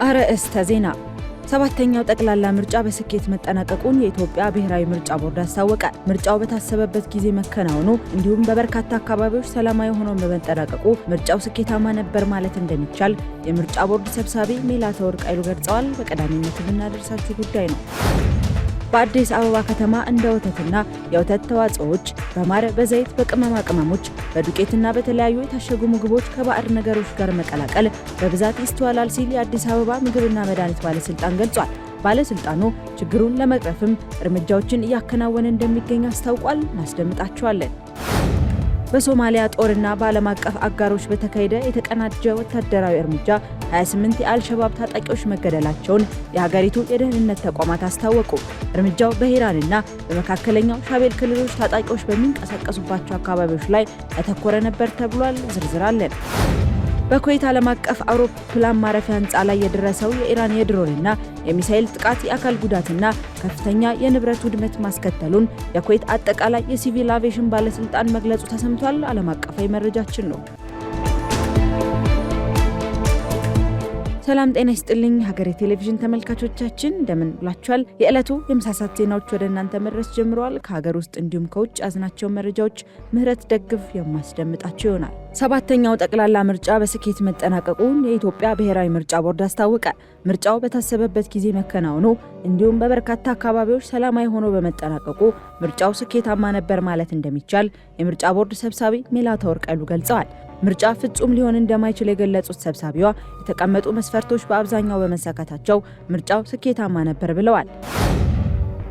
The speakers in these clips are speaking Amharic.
አርዕስተ ዜና። ሰባተኛው ጠቅላላ ምርጫ በስኬት መጠናቀቁን የኢትዮጵያ ብሔራዊ ምርጫ ቦርድ አስታወቀ። ምርጫው በታሰበበት ጊዜ መከናወኑ እንዲሁም በበርካታ አካባቢዎች ሰላማዊ ሆኖ በመጠናቀቁ ምርጫው ስኬታማ ነበር ማለት እንደሚቻል የምርጫ ቦርድ ሰብሳቢ ሜላትወርቅ ኃይሉ ገልጸዋል። በቀዳሚነት የምናደርሳችሁ ጉዳይ ነው። በአዲስ አበባ ከተማ እንደ ወተትና የወተት ተዋጽኦዎች፣ በማር፣ በዘይት፣ በቅመማ ቅመሞች፣ በዱቄትና በተለያዩ የታሸጉ ምግቦች ከባዕድ ነገሮች ጋር መቀላቀል በብዛት ይስተዋላል ሲል የአዲስ አበባ ምግብና መድኃኒት ባለስልጣን ገልጿል። ባለስልጣኑ ችግሩን ለመቅረፍም እርምጃዎችን እያከናወነ እንደሚገኝ አስታውቋል። እናስደምጣቸዋለን። በሶማሊያ ጦርና በዓለም አቀፍ አጋሮች በተካሄደ የተቀናጀ ወታደራዊ እርምጃ 28 የአልሸባብ ታጣቂዎች መገደላቸውን የሀገሪቱ የደህንነት ተቋማት አስታወቁ። እርምጃው በሂራንና በመካከለኛው ሻቤል ክልሎች ታጣቂዎች በሚንቀሳቀሱባቸው አካባቢዎች ላይ ያተኮረ ነበር ተብሏል። ዝርዝር አለን። በኩዌት ዓለም አቀፍ አውሮፕላን ማረፊያ ህንፃ ላይ የደረሰው የኢራን የድሮንና የሚሳኤል ጥቃት የአካል ጉዳትና ከፍተኛ የንብረት ውድመት ማስከተሉን የኩዌት አጠቃላይ የሲቪል አቪዬሽን ባለስልጣን መግለጹ ተሰምቷል። ዓለም አቀፋዊ መረጃችን ነው። ሰላም ጤና ይስጥልኝ ሀገሬ ቴሌቪዥን ተመልካቾቻችን እንደምን ብላችኋል? የዕለቱ የምሳሳት ዜናዎች ወደ እናንተ መድረስ ጀምረዋል። ከሀገር ውስጥ እንዲሁም ከውጭ ያዝናቸው መረጃዎች ምህረት ደግፍ የማስደምጣቸው ይሆናል። ሰባተኛው ጠቅላላ ምርጫ በስኬት መጠናቀቁን የኢትዮጵያ ብሔራዊ ምርጫ ቦርድ አስታወቀ። ምርጫው በታሰበበት ጊዜ መከናወኑ እንዲሁም በበርካታ አካባቢዎች ሰላማዊ ሆኖ በመጠናቀቁ ምርጫው ስኬታማ ነበር ማለት እንደሚቻል የምርጫ ቦርድ ሰብሳቢ ሜላትወርቅ ኃይሉ ገልጸዋል። ምርጫ ፍጹም ሊሆን እንደማይችል የገለጹት ሰብሳቢዋ የተቀመጡ መስፈርቶች በአብዛኛው በመሳካታቸው ምርጫው ስኬታማ ነበር ብለዋል።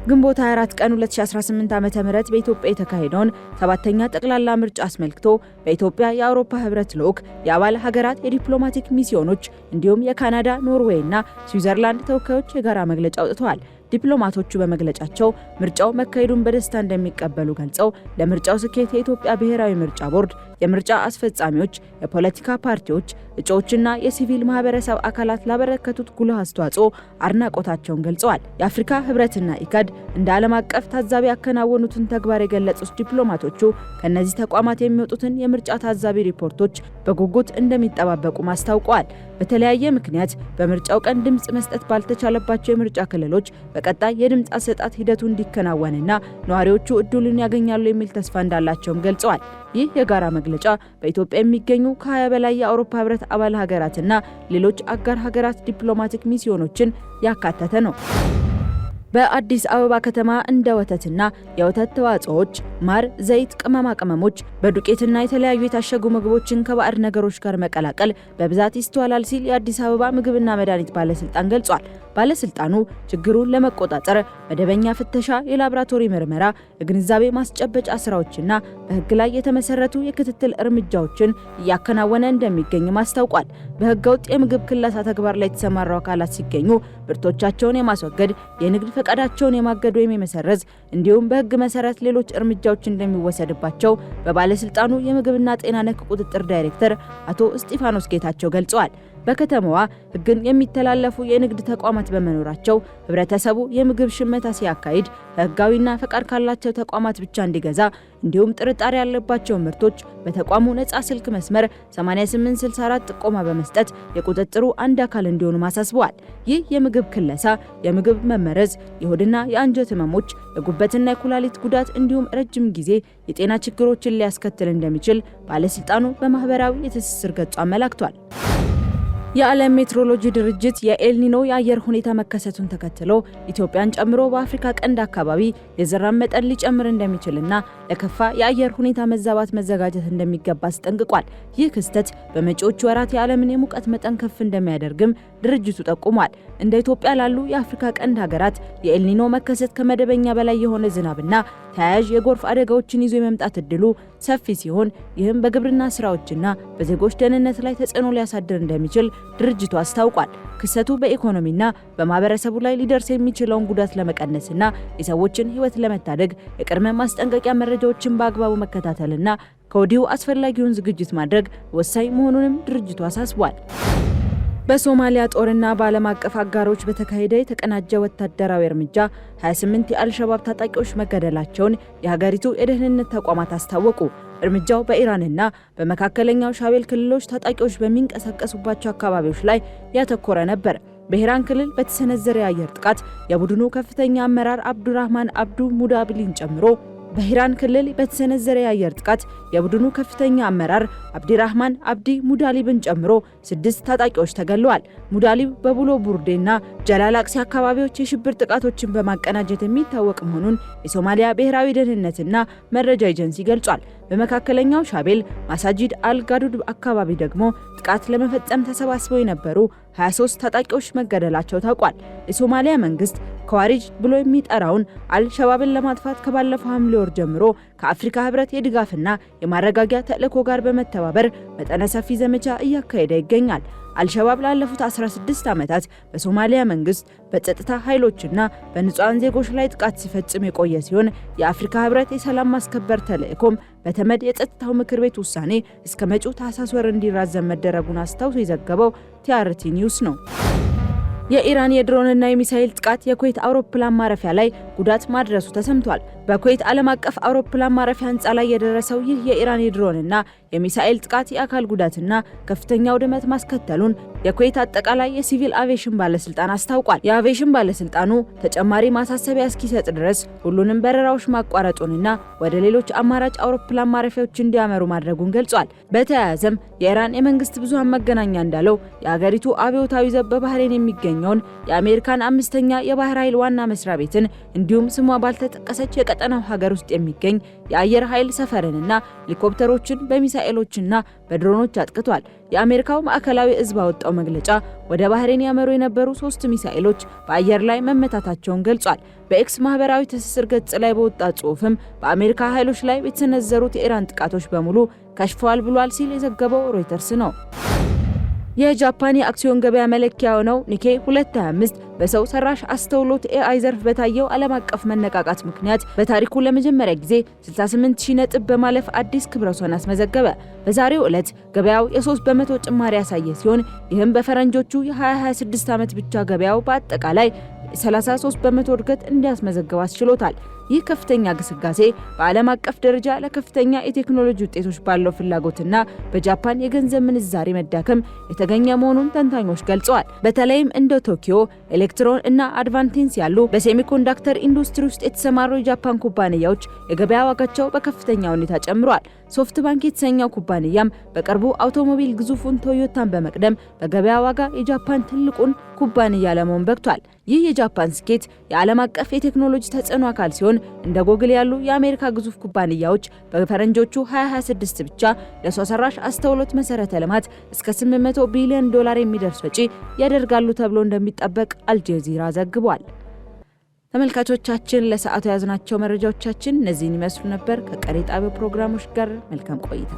ግንቦት 24 ቀን 2018 ዓ.ም በኢትዮጵያ የተካሄደውን ሰባተኛ ጠቅላላ ምርጫ አስመልክቶ በኢትዮጵያ የአውሮፓ ህብረት ልዑክ፣ የአባል ሀገራት የዲፕሎማቲክ ሚስዮኖች እንዲሁም የካናዳ፣ ኖርዌይ እና ስዊዘርላንድ ተወካዮች የጋራ መግለጫ አውጥተዋል። ዲፕሎማቶቹ በመግለጫቸው ምርጫው መካሄዱን በደስታ እንደሚቀበሉ ገልጸው ለምርጫው ስኬት የኢትዮጵያ ብሔራዊ ምርጫ ቦርድ፣ የምርጫ አስፈጻሚዎች፣ የፖለቲካ ፓርቲዎች፣ እጩዎችና የሲቪል ማህበረሰብ አካላት ላበረከቱት ጉልህ አስተዋጽኦ አድናቆታቸውን ገልጸዋል። የአፍሪካ ህብረትና ኢጋድ እንደ ዓለም አቀፍ ታዛቢ ያከናወኑትን ተግባር የገለጹት ዲፕሎማቶቹ ከነዚህ ተቋማት የሚወጡትን የምርጫ ታዛቢ ሪፖርቶች በጉጉት እንደሚጠባበቁ አስታውቀዋል። በተለያየ ምክንያት በምርጫው ቀን ድምጽ መስጠት ባልተቻለባቸው የምርጫ ክልሎች በቀጣይ የድምጽ አሰጣጥ ሂደቱ እንዲከናወንና ነዋሪዎቹ እድሉን ያገኛሉ የሚል ተስፋ እንዳላቸውም ገልጸዋል። ይህ የጋራ መግለጫ በኢትዮጵያ የሚገኙ ከ20 በላይ የአውሮፓ ህብረት አባል ሀገራትና ሌሎች አጋር ሀገራት ዲፕሎማቲክ ሚስዮኖችን ያካተተ ነው። በአዲስ አበባ ከተማ እንደ ወተትና የወተት ተዋጽኦዎች፣ ማር፣ ዘይት፣ ቅመማ ቅመሞች፣ በዱቄትና የተለያዩ የታሸጉ ምግቦችን ከባዕድ ነገሮች ጋር መቀላቀል በብዛት ይስተዋላል ሲል የአዲስ አበባ ምግብና መድኃኒት ባለስልጣን ገልጿል። ባለስልጣኑ ችግሩን ለመቆጣጠር መደበኛ ፍተሻ፣ የላቦራቶሪ ምርመራ፣ የግንዛቤ ማስጨበጫ ስራዎችና በህግ ላይ የተመሰረቱ የክትትል እርምጃዎችን እያከናወነ እንደሚገኝም አስታውቋል። በህገወጥ የምግብ ክለሳ ተግባር ላይ የተሰማሩ አካላት ሲገኙ ምርቶቻቸውን የማስወገድ፣ የንግድ ፈቃዳቸውን የማገድ ወይም የመሰረዝ እንዲሁም በህግ መሰረት ሌሎች እርምጃዎች እንደሚወሰድባቸው በባለስልጣኑ የምግብና ጤና ነክ ቁጥጥር ዳይሬክተር አቶ እስጢፋኖስ ጌታቸው ገልጸዋል። በከተማዋ ህግን የሚተላለፉ የንግድ ተቋማት በመኖራቸው ህብረተሰቡ የምግብ ሽመታ ሲያካሂድ ህጋዊና ፈቃድ ካላቸው ተቋማት ብቻ እንዲገዛ እንዲሁም ጥርጣሬ ያለባቸው ምርቶች በተቋሙ ነጻ ስልክ መስመር 8864 ጥቆማ በመስጠት የቁጥጥሩ አንድ አካል እንዲሆኑ አሳስበዋል። ይህ የምግብ ክለሳ የምግብ መመረዝ፣ የሆድና የአንጀት ህመሞች፣ የጉበትና የኩላሊት ጉዳት እንዲሁም ረጅም ጊዜ የጤና ችግሮችን ሊያስከትል እንደሚችል ባለስልጣኑ በማህበራዊ የትስስር ገጹ አመላክቷል። የዓለም ሜትሮሎጂ ድርጅት የኤልኒኖ የአየር ሁኔታ መከሰቱን ተከትሎ ኢትዮጵያን ጨምሮ በአፍሪካ ቀንድ አካባቢ የዝናብ መጠን ሊጨምር እንደሚችልና ለከፋ የአየር ሁኔታ መዛባት መዘጋጀት እንደሚገባ አስጠንቅቋል። ይህ ክስተት በመጪዎቹ ወራት የዓለምን የሙቀት መጠን ከፍ እንደሚያደርግም ድርጅቱ ጠቁሟል። እንደ ኢትዮጵያ ላሉ የአፍሪካ ቀንድ ሀገራት የኤልኒኖ መከሰት ከመደበኛ በላይ የሆነ ዝናብና ተያያዥ የጎርፍ አደጋዎችን ይዞ የመምጣት እድሉ ሰፊ ሲሆን ይህም በግብርና ስራዎችና በዜጎች ደህንነት ላይ ተጽዕኖ ሊያሳድር እንደሚችል ድርጅቱ አስታውቋል። ክስተቱ በኢኮኖሚና በማህበረሰቡ ላይ ሊደርስ የሚችለውን ጉዳት ለመቀነስና የሰዎችን ሕይወት ለመታደግ የቅድመ ማስጠንቀቂያ መረጃዎችን በአግባቡ መከታተልና ከወዲሁ አስፈላጊውን ዝግጅት ማድረግ ወሳኝ መሆኑንም ድርጅቱ አሳስቧል። በሶማሊያ ጦርና በዓለም አቀፍ አጋሮች በተካሄደ የተቀናጀ ወታደራዊ እርምጃ 28 የአልሸባብ ታጣቂዎች መገደላቸውን የሀገሪቱ የደህንነት ተቋማት አስታወቁ። እርምጃው በኢራንና በመካከለኛው ሻቤል ክልሎች ታጣቂዎች በሚንቀሳቀሱባቸው አካባቢዎች ላይ ያተኮረ ነበር። በኢራን ክልል በተሰነዘረ የአየር ጥቃት የቡድኑ ከፍተኛ አመራር አብዱራህማን አብዱ ሙዳቢሊን ጨምሮ በኢራን ክልል በተሰነዘረ የአየር ጥቃት የቡድኑ ከፍተኛ አመራር አብዱራህማን አብዲ ሙዳሊብን ጨምሮ 6 ታጣቂዎች ተገለዋል። ሙዳሊብ በቡሎ ቡርዴና ጀላላቅሲ አካባቢዎች የሽብር ጥቃቶችን በማቀናጀት የሚታወቅ መሆኑን የሶማሊያ ብሔራዊ ደህንነትና መረጃ ኤጀንሲ ገልጿል። በመካከለኛው ሻቤል ማሳጂድ አልጋዱድ አካባቢ ደግሞ ጥቃት ለመፈጸም ተሰባስበው የነበሩ 23 ታጣቂዎች መገደላቸው ታውቋል። የሶማሊያ መንግስት ከዋሪጅ ብሎ የሚጠራውን አልሸባብን ለማጥፋት ከባለፈው ሐምሌ ወር ጀምሮ ከአፍሪካ ህብረት የድጋፍና የማረጋጊያ ተልዕኮ ጋር በመተባበር መጠነ ሰፊ ዘመቻ እያካሄደ ይገኛል። አልሸባብ ላለፉት 16 ዓመታት በሶማሊያ መንግስት በጸጥታ ኃይሎችና በንጹሃን ዜጎች ላይ ጥቃት ሲፈጽም የቆየ ሲሆን የአፍሪካ ህብረት የሰላም ማስከበር ተልዕኮም በተመድ የጸጥታው ምክር ቤት ውሳኔ እስከ መጪው ታህሳስ ወር እንዲራዘም መደረጉን አስታውሶ የዘገበው ቲአርቲ ኒውስ ነው። የኢራን የድሮንና የሚሳኤል ጥቃት የኩዌት አውሮፕላን ማረፊያ ላይ ጉዳት ማድረሱ ተሰምቷል። በኩዌት ዓለም አቀፍ አውሮፕላን ማረፊያ ህንፃ ላይ የደረሰው ይህ የኢራን የድሮንና የሚሳኤል ጥቃት የአካል ጉዳትና ከፍተኛ ውድመት ማስከተሉን የኩዌት አጠቃላይ የሲቪል አቪዬሽን ባለስልጣን አስታውቋል። የአቪዬሽን ባለስልጣኑ ተጨማሪ ማሳሰቢያ እስኪሰጥ ድረስ ሁሉንም በረራዎች ማቋረጡንና ወደ ሌሎች አማራጭ አውሮፕላን ማረፊያዎች እንዲያመሩ ማድረጉን ገልጿል። በተያያዘም የኢራን የመንግስት ብዙሃን መገናኛ እንዳለው የሀገሪቱ አብዮታዊ ዘብ በባህሬን የሚገኘውን የአሜሪካን 5ኛ የባህር ኃይል ዋና መስሪያ ቤትን እንዲሁም ስሟ ባልተጠቀሰች የቀጠናው ሀገር ውስጥ የሚገኝ የአየር ኃይል ሰፈርንና ሄሊኮፕተሮችን በሚሳኤሎችና በድሮኖች አጥቅቷል። የአሜሪካው ማዕከላዊ እዝ ባወጣው መግለጫ ወደ ባህሬን ያመሩ የነበሩ 3 ሚሳኤሎች በአየር ላይ መመታታቸውን ገልጿል። በኤክስ ማህበራዊ ትስስር ገጽ ላይ በወጣ ጽሑፍም በአሜሪካ ኃይሎች ላይ የተሰነዘሩት የኢራን ጥቃቶች በሙሉ ከሽፈዋል ብሏል ሲል የዘገበው ሮይተርስ ነው። የጃፓን የአክሲዮን ገበያ መለኪያ የሆነው ኒኬ 225 በሰው ሰራሽ አስተውሎት ኤአይ ዘርፍ በታየው ዓለም አቀፍ መነቃቃት ምክንያት በታሪኩ ለመጀመሪያ ጊዜ 68000 ነጥብ በማለፍ አዲስ ክብረ ወሰን አስመዘገበ። በዛሬው ዕለት ገበያው የ3% ጭማሪ ያሳየ ሲሆን ይህም በፈረንጆቹ የ2026 ዓመት ብቻ ገበያው በአጠቃላይ 33% እድገት እንዲያስመዘግብ አስችሎታል። ይህ ከፍተኛ ግስጋሴ በዓለም አቀፍ ደረጃ ለከፍተኛ የቴክኖሎጂ ውጤቶች ባለው ፍላጎትና በጃፓን የገንዘብ ምንዛሬ መዳከም የተገኘ መሆኑን ተንታኞች ገልጸዋል። በተለይም እንደ ቶኪዮ ኤሌክትሮን እና አድቫንቴንስ ያሉ በሴሚኮንዳክተር ኢንዱስትሪ ውስጥ የተሰማሩ የጃፓን ኩባንያዎች የገበያ ዋጋቸው በከፍተኛ ሁኔታ ጨምሯል። ሶፍት ባንክ የተሰኘው ኩባንያም በቅርቡ አውቶሞቢል ግዙፉን ቶዮታን በመቅደም በገበያ ዋጋ የጃፓን ትልቁን ኩባንያ ለመሆን በቅቷል። ይህ የጃፓን ስኬት የዓለም አቀፍ የቴክኖሎጂ ተጽዕኖ አካል ሲሆን እንደ ጎግል ያሉ የአሜሪካ ግዙፍ ኩባንያዎች በፈረንጆቹ 2026 ብቻ ለሰው ሰራሽ አስተውሎት መሰረተ ልማት እስከ $800 ቢሊዮን የሚደርስ ወጪ ያደርጋሉ ተብሎ እንደሚጠበቅ አልጀዚራ ዘግቧል። ተመልካቾቻችን ለሰዓቱ ያዝናቸው መረጃዎቻችን እነዚህን ይመስሉ ነበር። ከቀሪ ጣቢያው ፕሮግራሞች ጋር መልካም ቆይታ